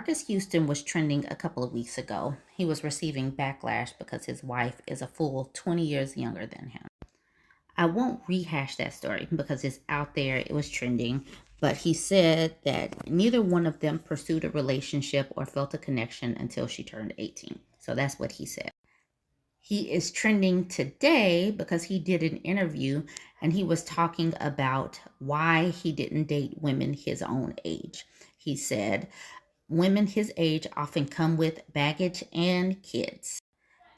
Marcus Houston was trending a couple of weeks ago. He was receiving backlash because his wife is a full 20 years younger than him. I won't rehash that story because it's out there, it was trending, but he said that neither one of them pursued a relationship or felt a connection until she turned 18. So that's what he said. He is trending today because he did an interview and he was talking about why he didn't date women his own age. He said, women his age often come with baggage and kids.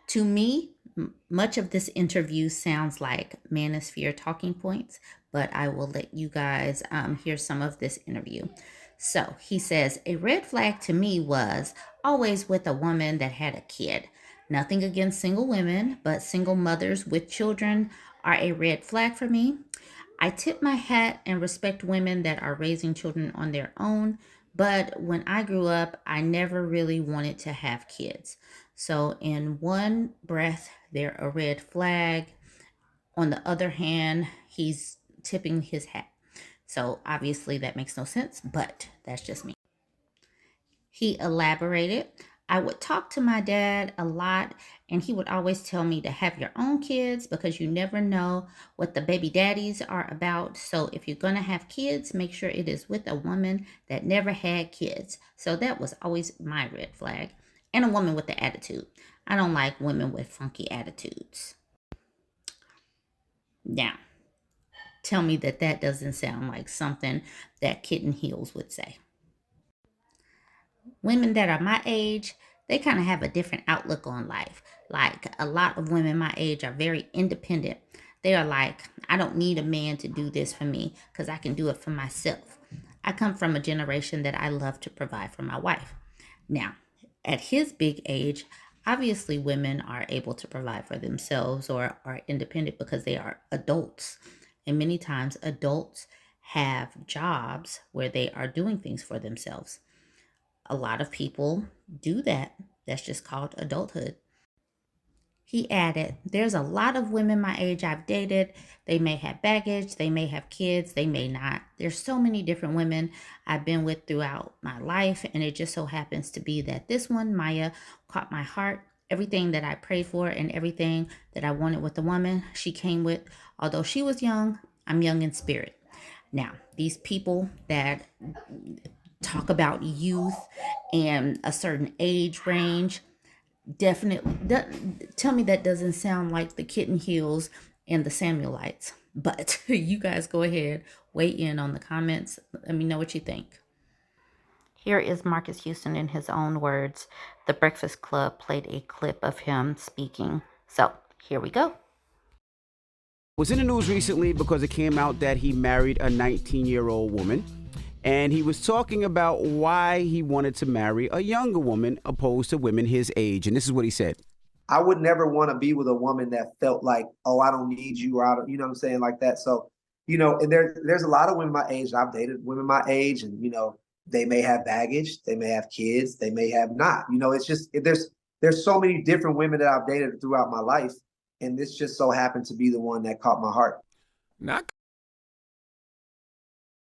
To me, much of this interview sounds like manosphere talking points, but I will let you guys hear some of this interview. So he says, a red flag to me was always with a woman that had a kid. Nothing against single women, but single mothers with children are a red flag for me. I tip my hat and respect women that are raising children on their own, but when I grew up, I never really wanted to have kids. So in one breath, they're a red flag. On the other hand, he's tipping his hat. So obviously that makes no sense, but that's just me. He elaborated, I would talk to my dad a lot, and he would always tell me to have your own kids because you never know what the baby daddies are about. So if you're going to have kids, make sure it is with a woman that never had kids. So that was always my red flag. And a woman with the attitude. I don't like women with funky attitudes. Now, tell me that that doesn't sound like something that Kitten Heels would say. Women that are my age, they kind of have a different outlook on life. Like a lot of women my age are very independent. They are like, I don't need a man to do this for me because I can do it for myself. I come from a generation that I love to provide for my wife. Now, at his big age, obviously women are able to provide for themselves or are independent because they are adults. And many times adults have jobs where they are doing things for themselves. A lot of people do that. That's just called adulthood. He added, there's a lot of women my age I've dated. They may have baggage, they may have kids, they may not. There's so many different women I've been with throughout my life, and it just so happens to be that this one, Maya, caught my heart. Everything that I prayed for and everything that I wanted with a woman, she came with. Although she was young, I'm young in spirit. Now, these people that talk about youth and a certain age range, definitely tell me that doesn't sound like the Kitten Heels and the Samuelites. But you guys go ahead, weigh in on the comments. Let me know what you think. Here is Marcus Houston in his own words. The Breakfast Club played a clip of him speaking. So here we go. Was in the news recently because it came out that he married a 19-year-old woman. And he was talking about why he wanted to marry a younger woman opposed to women his age. And this is what he said. I would never want to be with a woman that felt like, oh, I don't need you, or I don't, you know what I'm saying, like that. So, and there's a lot of women my age. I've dated women my age, and they may have baggage, they may have kids, they may have not. It's just there's so many different women that I've dated throughout my life, and this just so happened to be the one that caught my heart. Not